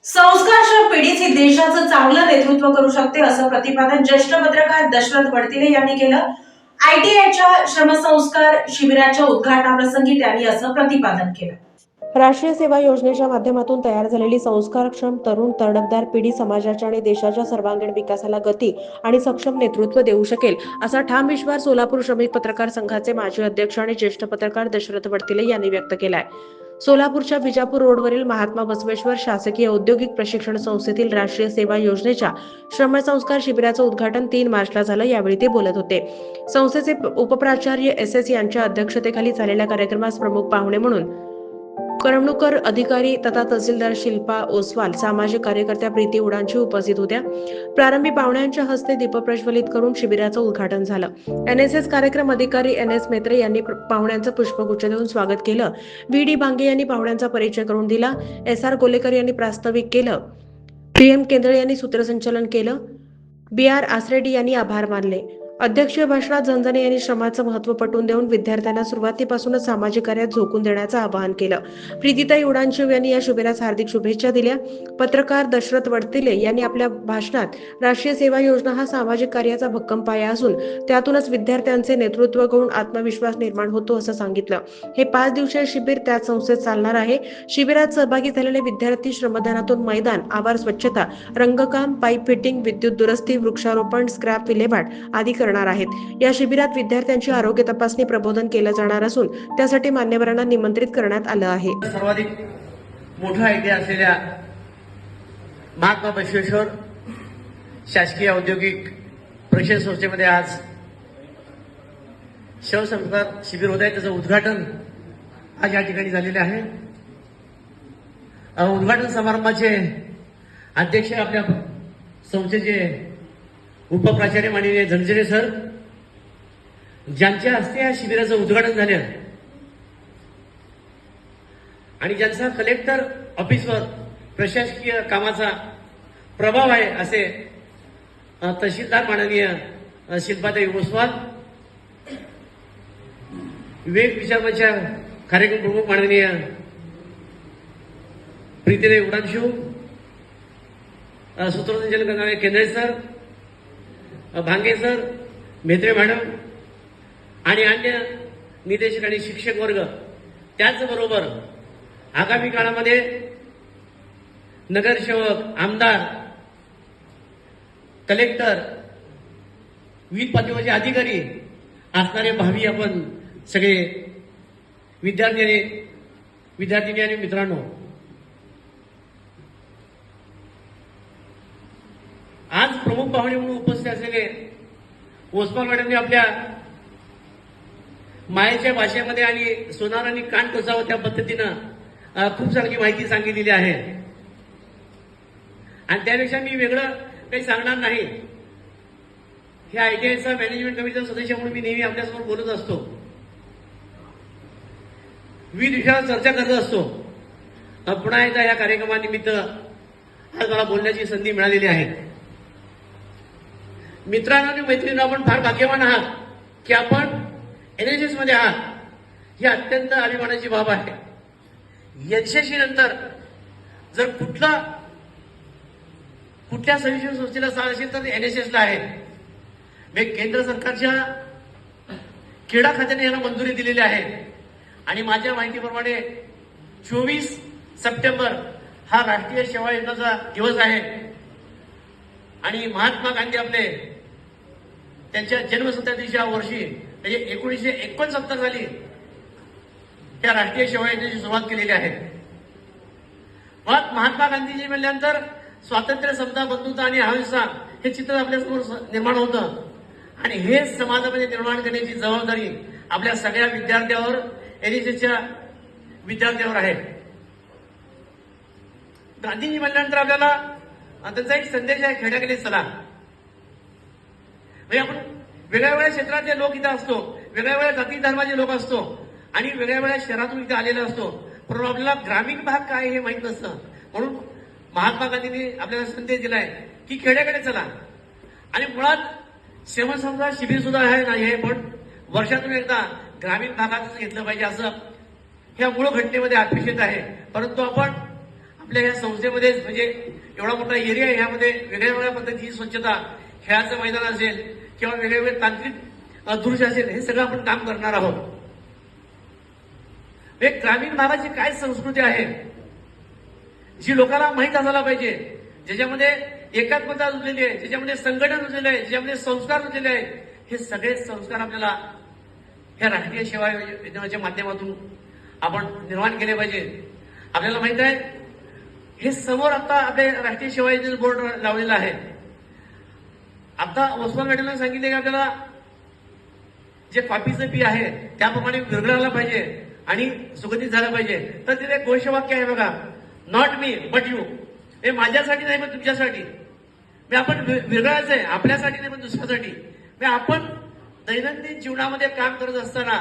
संस्कारशील पिढीच ही देशाचं चांगलं नेतृत्व करू शकते असं प्रतिपादन ज्येष्ठ पत्रकार दशरथ वडतिले यांनी केलं. ITIच्या श्रमसंस्कार शिबिराच्या उद्घाटनाप्रसंगी त्यांनी असं प्रतिपादन केलं. राष्ट्रीय सेवा योजनेच्या माध्यमातून तयार झालेली संस्कारक्षम तरुण तडफदार पिढी समाजाच्या आणि देशाच्या सर्वांगीण विकासाला गती आणि सक्षम नेतृत्व देऊ शकेल असा ठाम विश्वास सोलापूर श्रमिक पत्रकार संघाचे माजी अध्यक्ष आणि ज्येष्ठ पत्रकार दशरथ वडतिले यांनी व्यक्त केलाय. सोलापूरच्या बिजापूर रोडवरील महात्मा बसवेश्वर शासकीय औद्योगिक प्रशिक्षण संस्थेतील राष्ट्रीय सेवा योजनेच्या श्रमसंस्कार शिबिराचं उद्घाटन 3 मार्चला झालं. यावेळी ते बोलत होते. संस्थेचे उपप्राचार्य SS यांच्या अध्यक्षतेखाली झालेल्या कार्यक्रमास प्रमुख पाहुणे म्हणून करमणूकर अधिकारी तथा तहसीलदार शिल्पा ओसवाल, सामाजिक कार्यकर्त्या प्रीती उडांची उपस्थित होत्या. प्रारंभी पाहुण्यांच्या हस्ते दीप प्रज्वलित करून शिबिराचं उद्घाटन झालं. NSS कार्यक्रम अधिकारी NS मेत्रे यांनी पाहुण्यांचं पुष्पगुच्छ देऊन स्वागत केलं. VD बांगे यांनी पाहुण्यांचा परिचय करून दिला. SR गोलेकर यांनी प्रास्ताविक केलं. PM केंद्रे यांनी सूत्रसंचालन केलं. BR आसरेडी यांनी आभार मानले. अध्यक्षीय भाषणात झंझने यांनी श्रमाचं महत्त्व पटवून देऊन विद्यार्थ्यांना सुरुवातीपासूनच सामाजिक कार्यात झोकून देण्याचं आवाहन केलं. प्रीतीताई उडांशिव यांनी या शिबिरास हार्दिक शुभेच्छा दिल्या. पत्रकार दशरथ वडतिले यांनी आपल्या भाषणात राष्ट्रीय सेवा योजना हा सामाजिक कार्याचा भक्कम पाया असून त्यातूनच विद्यार्थ्यांचे नेतृत्व गुण आत्मविश्वास निर्माण होतो असं सांगितलं. हे 5 दिवसीय शिबिर त्याच संस्थेत चालणार आहे. शिबिरात सहभागी झालेले विद्यार्थी श्रमदानातून मैदान, आवार स्वच्छता, रंगकाम, पाईप फिटिंग, विद्युत दुरुस्ती, वृक्षारोपण, स्क्रॅप विल्हेवाट आदी करणार आहेत. या शिबिरात विद्यार्थ्यांची आरोग्य तपासणी, प्रबोधन केलं जाणार असून त्यासाठी मान्यवरांना निमंत्रित करण्यात आलं आहे. सर्वाधिक मोठा इतिहास असलेल्या महात्मा बसवेश्वर शासकीय औद्योगिक प्रशिक्षण संस्थेमध्ये आज शवसंस्कार शिबिर होत आहे. त्याचं उद्घाटन आज या ठिकाणी झालेले आहे. उद्घाटन समारंभाचे अध्यक्ष आपल्या संस्थेचे उपप्राचार्य माननीय झंझने सर, ज्यांच्या हस्ते या शिबिराचं उद्घाटन झालं आणि ज्यांचा कलेक्टर ऑफिसवर प्रशासकीय कामाचा प्रभाव आहे असे तहसीलदार माननीय शिल्पाताई ओसवाल, विवेक विचारमाच्या कार्यक्रम प्रमुख माननीय प्रीतीताई उडांशिव, सूत्रसंचालन करणारे केंद्रे सर, भांगे सर, मेत्रे मॅडम आणि अन्य निदेशक आणि शिक्षक वर्ग, त्याचबरोबर आगामी काळामध्ये नगरसेवक, आमदार, कलेक्टर, विविध पातळीवरचे अधिकारी असणारे भावी आपण सगळे विद्यार्थिनी आणि मित्रांनो, आज प्रमुख पाहुणे म्हणून उपस्थित असलेले ओसवाल मॅडमने आपल्या मायेच्या भाषेमध्ये आणि सोनारांनी कान टोचावं त्या पद्धतीनं खूप चांगली माहिती सांगितलेली आहे. आणि त्यापेक्षा मी वेगळं काही सांगणार नाही. ह्या ITIचा मॅनेजमेंट कमिटीचा सदस्य म्हणून मी नेहमी आपल्यासमोर बोलत असतो, विविध विषयावर चर्चा करत असतो. पुन्हा एकदा या कार्यक्रमानिमित्त आज मला बोलण्याची संधी मिळालेली आहे. मित्रांनो आणि मैत्रिणींनो, आपण फार भाग्यवान आहात की आपण NSS मध्ये आहात. ही अत्यंत अभिमानाची बाब आहे. NSS नंतर जर कुठल्या सविशेष संस्थेला साथ असेल तर NSS ला आहे. केंद्र सरकारच्या क्रीडा खात्याने यांना मंजुरी दिलेली आहे आणि माझ्या माहितीप्रमाणे 24 सप्टेंबर हा राष्ट्रीय सेवा योजनेचा दिवस आहे आणि महात्मा गांधी आपले त्यांच्या जन्मशताब्दीच्या वर्षी म्हणजे 1969 साली त्या राष्ट्रीय सेवा योजनेची सुरुवात केलेली आहे. महात्मा गांधीजी म्हणल्यानंतर स्वातंत्र्य, समता, बंधुता आणि अहिंसा हे चित्र आपल्यासमोर निर्माण होतं आणि हे समाजामध्ये निर्माण करण्याची जबाबदारी आपल्या सगळ्या विद्यार्थ्यावर, NSSच्या विद्यार्थ्यावर आहे. गांधीजी म्हणल्यानंतर आपल्याला त्यांचा एक संदेश आहे, खेड्याकडे चला. म्हणजे आपण वेगळ्या वेगळ्या क्षेत्रातले लोक इथं असतो, वेगळ्या वेगळ्या जाती धर्माचे लोक असतो आणि वेगळ्या वेगळ्या शहरातून इथे आलेला असतो, परंतु आपल्याला ग्रामीण भाग काय हे माहित नसतं. म्हणून महात्मा गांधींनी आपल्याला संदेश दिलाय की खेड्याकडे चला. आणि मुळात श्रमसंस्कार शिबिर सुद्धा आहे नाही हे, पण वर्षातून एकदा ग्रामीण भागातच घेतलं पाहिजे असं ह्या मूळ घटनेमध्ये अपेक्षित आहे. परंतु आपण आपल्या ह्या संस्थेमध्ये म्हणजे एवढा मोठा एरिया आहे, ह्यामध्ये वेगळ्या वेगळ्या पद्धतीची स्वच्छता, खेळाचं मैदान असेल किंवा वेगवेगळे तांत्रिक दृश्य असेल, हे सगळं आपण काम करणार आहोत. एक ग्रामीण भागाची काय संस्कृती आहे जी लोकांना माहीत असायला पाहिजे, ज्याच्यामध्ये एकात्मता रुजलेली आहे, ज्याच्यामध्ये संघटन रुजलेलं आहे, ज्याच्यामध्ये संस्कार रुजलेले आहे. हे सगळे संस्कार आपल्याला ह्या राष्ट्रीय सेवा योजनेच्या माध्यमातून आपण निर्माण केले पाहिजे. आपल्याला माहित आहे, हे समोर आता आपल्या राष्ट्रीय सेवा योजनेचं बोर्ड लावलेला आहे. आता ओस्मान मॅडमने सांगितले की आपल्याला जे कॉफीचं पी आहे त्याप्रमाणे विरघळायला पाहिजे आणि सुगंधित झालं पाहिजे. तर तिथे घोषवाक्य आहे बघा, नॉट मी बट यू. हे माझ्यासाठी नाही पण तुमच्यासाठी. मी आपण विरघळायचं आहे, आपल्यासाठी नाही पण दुसऱ्यासाठी. आपण दैनंदिन जीवनामध्ये काम करत असताना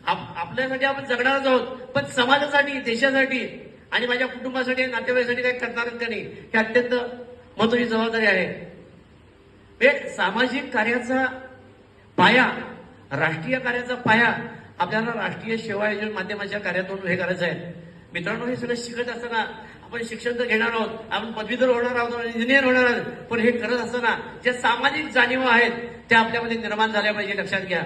आपल्यासाठी आपण जगणारच आहोत, पण समाजासाठी, देशासाठी आणि माझ्या कुटुंबासाठी, नातेवाईकासाठी काही करणारच का नाही, हे अत्यंत महत्वाची जबाबदारी आहे. हे सामाजिक कार्याचा पाया, राष्ट्रीय कार्याचा पाया आपल्याला राष्ट्रीय सेवा योजना माध्यमाच्या कार्यातून हे करायचं आहे. मित्रांनो, हे सगळं शिकत असताना आपण शिक्षण तर घेणार आहोत, आपण पदवीधर होणार आहोत, इंजिनियर होणार आहोत, पण हे करत असताना ज्या सामाजिक जाणीवा आहेत त्या आपल्यामध्ये निर्माण झाल्या पाहिजे. लक्षात घ्या,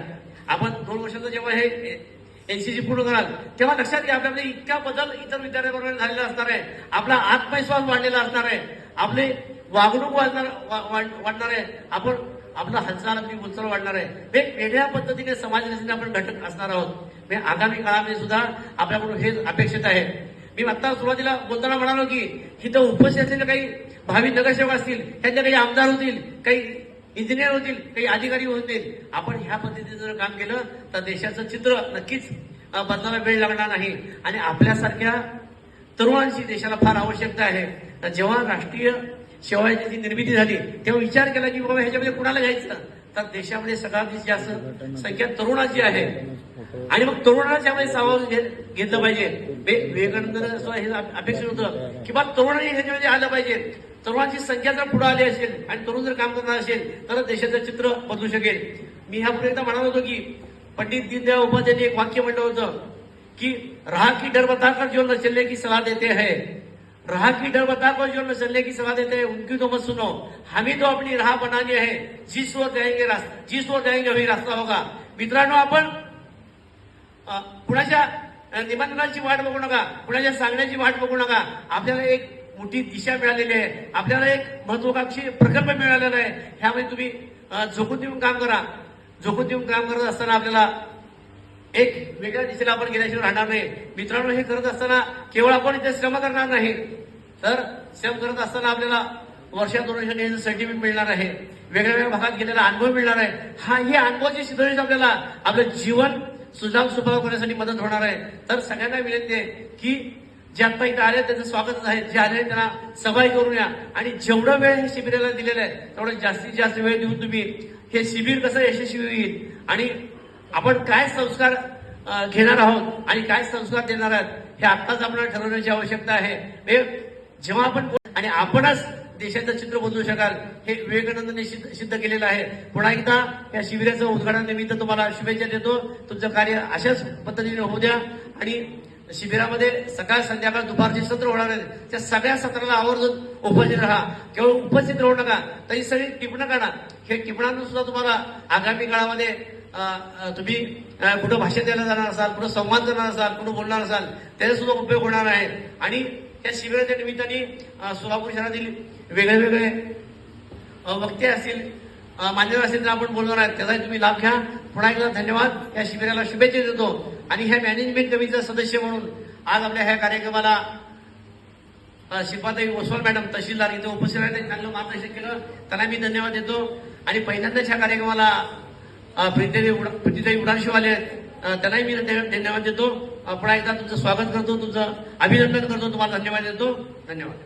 आपण 2 वर्षाचं जेव्हा हे एनसीसी पूर्ण कराल तेव्हा लक्षात घ्या, आपल्यामध्ये इतका बदल इतर विद्यार्थ्यांबरोबर झालेला असणार आहे. आपला आत्मविश्वास वाढलेला असणार आहे, आपले वागणूक वाढणार आहे, आपला हालचाल आपली बोलचाल वाढणार आहे. वेगवेगळ्या पद्धतीने समाज रचनेत आपण घटक असणार आहोत. आगामी काळामध्ये सुद्धा आपल्याकडून हे अपेक्षित आहे. मी आता सुरुवातीला बोलताना म्हणालो की इथं उपस्थित असलेले काही भावी नगरसेवक असतील, त्यांच्या काही आमदार होतील, काही इंजिनियर होतील, काही अधिकारी होतील. आपण ह्या पद्धतीने जर काम केलं तर देशाचं चित्र नक्कीच बदलायला वेळ लागणार नाही. आणि आपल्यासारख्या तरुणांची देशाला फार आवश्यकता आहे. तर जेव्हा राष्ट्रीय सेवा योजनेची निर्मिती झाली तेव्हा विचार केला की बाबा ह्याच्यामध्ये कुणाला घ्यायचं, तर देशामध्ये सगळ्यात जास्त संख्या तरुणाची आहे आणि मग तरुणाला त्यामध्ये सामावून घेतलं पाहिजे. विवेकानंद सुद्धा हे अपेक्षित होतं की बा तरुणांनी ह्याच्यामध्ये आलं पाहिजे. तरुणांची संख्या जर पुढे आली असेल आणि तरुण जर काम करणार असेल तर देशाचं चित्र बदलू शकेल. मी ह्यापूर्वी एकदा म्हणालो होतो की पंडित दीनदयाळ उपाध्यायांनी एक वाक्य म्हटलं होतं की रहा की डर बताकर जो न चलने की सलाह देते हैं, राह की डर बताकर जो न चलने की सलाह देते हैं उनकी तो मत सुनो, हमें तो अपनी राह बनानी है, जिस ओर जाएंगे वही रास्ता होगा. मित्रांनो, आपण कुणाच्या निमंत्रणाची वाट बघू नका, कुणाच्या सांगण्याची वाट बघू नका. आपल्याला एक मोठी दिशा मिळालेली आहे, आपल्याला एक महत्वाकांक्षी प्रकल्प मिळालेला आहे. ह्यामध्ये तुम्ही झोकून देऊन काम करा. झोकून देऊन काम करत असताना आपल्याला एक वेगळ्या दिशेला आपण गेल्याशिवाय राहणार नाही. मित्रांनो, हे करत असताना केवळ आपण इथे श्रम करणार नाही, तर श्रम करत असताना आपल्याला वर्षा 2 वर्षांनी सर्टिफिकेट मिळणार आहे, वेगवेगळ्या भागात गेलेला अनुभव मिळणार आहे. ही अनुभवाची शिदोरीच आपल्याला आपलं जीवन सुजाब सुफलाव करण्यासाठी मदत होणार आहे. तर सगळ्यांना विनंती आहे की जे आता इथं आले त्यांचं स्वागत आहे, जे आले त्यांना सहभागी करून या आणि जेवढा वेळ हे शिबिराला दिलेला आहे तेवढं जास्तीत जास्त वेळ देऊन तुम्ही हे शिबिर कसं यशस्वी होईल आणि आपण काय संस्कार घेणार आहोत आणि काय संस्कार देणार आहात हे आत्ताच आपल्याला ठरवण्याची आवश्यकता आहे. जेव्हा आपण आणि आपणच देशाचं चित्र बदलू शकाल हे विवेकानंदने सिद्ध केलेलं आहे. पुन्हा एकदा या शिबिराचं उद्घाटन निमित्त तुम्हाला शुभेच्छा देतो. तुमचं कार्य अशाच पद्धतीने होऊ द्या आणि शिबिरामध्ये सकाळ संध्याकाळ दुपारचे सत्र होणार आहेत, त्या सगळ्या सत्राला आवर्जून उपस्थित राहा. केवळ उपस्थित राहू नका, तर ही सगळी टिपणं काढा. हे टिपणांना सुद्धा तुम्हाला आगामी काळामध्ये तुम्ही कुठं भाषण द्यायला जाणार असाल, कुठं संवाद करणार असाल, कुठं बोलणार असाल, त्याचा सुद्धा उपयोग होणार आहे. आणि त्या शिबिराच्या निमित्ताने सोलापूर शहरातील वेगळे वेगळे वक्ते असतील, मान्यवर असतील तर आपण बोलणार आहेत, त्याचा तुम्ही लाभ घ्या. पुन्हा एकदा धन्यवाद. या शिबिराला शुभेच्छा देतो आणि ह्या मॅनेजमेंट कमिटीचा सदस्य म्हणून आज आपल्या ह्या कार्यक्रमाला शिल्पाताई ओसवाल मॅडम तहसीलदार इथे उपस्थित आहेत, त्यांनी चांगलं मार्गदर्शन केलं, त्यांना मी धन्यवाद देतो. आणि पहिल्यांदाच ह्या कार्यक्रमाला प्रीतीताई उडानशिवाले आहेत, त्यांनाही मी धन्यवाद देतो. पुन्हा एकदा तुमचं स्वागत करतो, तुमचं अभिनंदन करतो, तुम्हाला धन्यवाद देतो. धन्यवाद.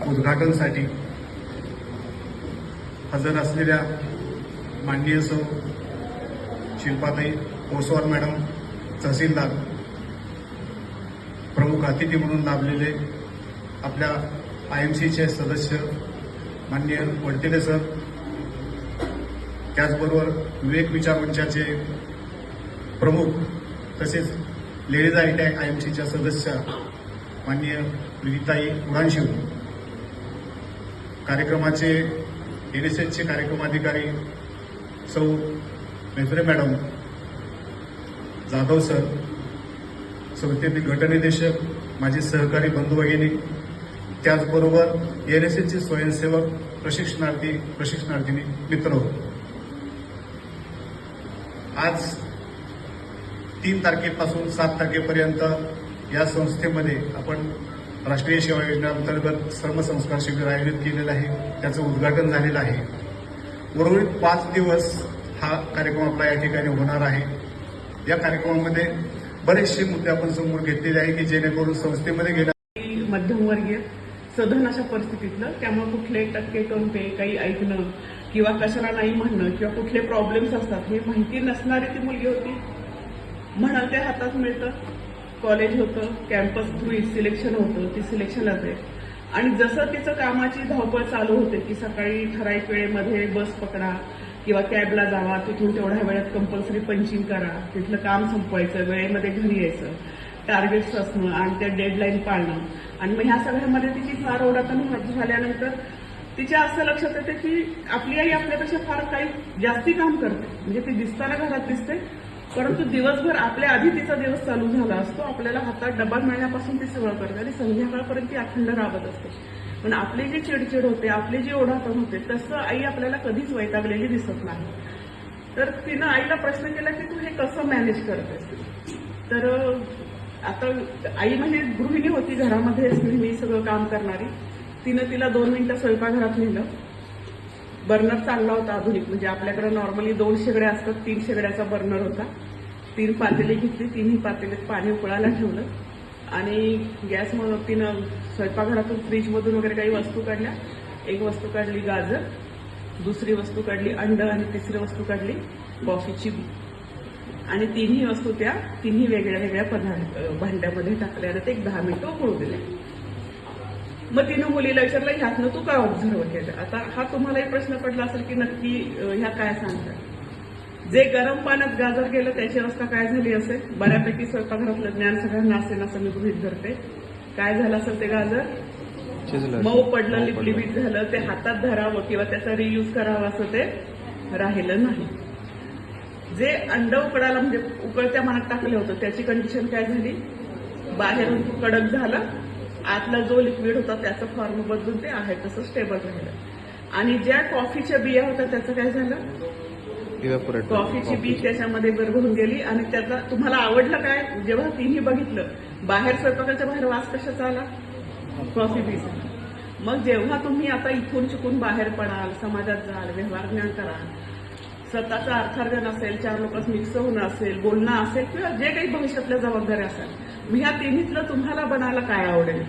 उद्घाटनासाठी हजर असलेल्या माननीय सौ शिल्पाताई ओसवाल मॅडम तहसीलदार, प्रमुख अतिथी म्हणून लाभलेले आपल्या IMCचे सदस्य माननीय वडतेले सर, त्याचबरोबर विवेक विचार मंचाचे प्रमुख तसेच लेडीज IMCच्या सदस्य माननीय प्रीतीताई उडानशिव, कार्यक्रमाचे एनएसएसचे कार्यक्रम अधिकारी सौ मेत्रे मॅडम, जाधव सर, संस्थेतील गटनिदेशक, माझे सहकारी बंधू भगिनी, त्याचबरोबर एनएसएसचे स्वयंसेवक, प्रशिक्षणार्थी मित्र, आज 3 तारखेपासून 7 तारखेपर्यंत या संस्थेमध्ये आपण राष्ट्रीय सेवा योजनेअंतर्गत श्रमसंस्कार शिबिर आयोजित केलेलं आहे. त्याचं उद्घाटन झालेलं आहे. उर्वरित 5 दिवस हा कार्यक्रम आपला या ठिकाणी होणार आहे. या कार्यक्रमामध्ये बरेचसे मुद्दे आपण समोर घेतलेले आहे की जेणेकरून संस्थेमध्ये गेल्या मध्यमवर्गीय सधन अशा परिस्थितीतलं, त्यामुळे कुठले टक्के टोमते काही ऐकणं किंवा कशाला नाही म्हणणं किंवा कुठले प्रॉब्लेम्स असतात हे माहिती नसणारी ती मुलगी होती. म्हणाल ते हातात मिळतं, कॉलेज होतं, कॅम्पस थ्रू सिलेक्शन होतं, ती सिलेक्शनला जाते. आणि जसं तिचं कामाची धावपळ चालू होते की सकाळी ठराविक वेळेमध्ये बस पकडा किंवा कॅबला जावा, तिथून तेवढ्या वेळात कंपल्सरी पंचिंग करा, तिथलं काम संपवायचं, वेळेमध्ये घरी यायचं, टार्गेट्स असणं आणि त्या डेडलाईन पाळणं. आणि मग ह्या सगळ्यामध्ये तिची फार ओढाताण झाल्यानंतर तिच्या असं लक्षात येते की आपली आई आपल्यापेक्षा फार काही जास्ती काम करते. म्हणजे ती दिसताना घरात दिसते, परंतु दिवसभर आपल्या आधी तिचा दिवस चालू झाला असतो. आपल्याला हातात डबा मिळण्यापासून ती सगळं करते आणि संध्याकाळपर्यंत ती अखंड राबत असते. पण आपली जी चिडचिड होते, आपली जी ओढाताण होते, तसं आई आपल्याला कधीच वैतागलेली दिसत नाही. तर तिनं आईला प्रश्न केला की तू हे कसं मॅनेज करतेस. तर आता आई म्हणजे गृहिणी होती, घरामध्येच नेहमी सगळं काम करणारी. तिनं तिला 2 मिनिटं स्वयंपाकघरात नेलं. बर्नर चांगला होता, आधुनिक, म्हणजे आपल्याकडे नॉर्मली 2 शेगड्या असतात, 3 शेगड्याचा बर्नर होता. 3 पातेली घेतली, 3ही पातेलीत पाणी उकळायला ठेवलं आणि गॅसमधून तिनं स्वयंपाकघरातून फ्रीजमधून वगैरे काही वस्तू काढल्या. एक वस्तू काढली गाजर, दुसरी वस्तू काढली अंड आणि तिसरी वस्तू काढली कॉफीची बी. आणि 3ही वस्तू त्या 3ही वेगळ्या वेगळ्या भांड्यामध्ये टाकल्या आणि ते 10 मिनिटं उकळू दिले. मग तिनं मुलीला विचारलं, ह्यातनं तू काय ऑब्झर्व केलं. आता हा तुम्हालाही प्रश्न पडला असेल की नक्की ह्या काय सांगतात. जे गरम पाण्यात गाजर गेलं त्याची अवस्था काय झाली असेल. बऱ्यापैकी स्वयंपाकघरातलं ज्ञान सगळ्यांना असेल असं मी गृहीत धरते. काय झालं असेल ते गाजर मऊ पडलं, लिपलिपीत झालं, ते हातात धरावं किंवा त्याचा रियूज करावा असं ते राहिलं नाही. जे अंड उकडायला म्हणजे उकळत्या पाण्यात टाकलं होतं त्याची कंडिशन काय झाली, बाहेरून कडक झालं, आतला जो लिक्विड होता त्याचं फॉर्म बदलून ते आहे तसं स्टेबल राहिलं. आणि ज्या कॉफीच्या बिया होत्या त्याचं काय झालं, कॉफीची बी त्याच्यामध्ये विरघळून गेली. आणि त्याचा तुम्हाला आवडलं काय, जेव्हा तिन्ही बघितलं बाहेर स्वयंपाकाच्या बाहेर वास कशाचा आला, कॉफी बीचा. मग जेव्हा तुम्ही आता इथून चुकून बाहेर पडाल, समाजात जाल, व्यवहार ज्ञान कराल, स्वतःचं अर्थार्जन असेल, 4 लोकांत मिक्स होणं असेल, बोलणं असेल किंवा जे काही भविष्यातल्या जबाबदाऱ्या असेल, ह्या तिन्हीतलं तुम्हाला बनायला काय आवडेल.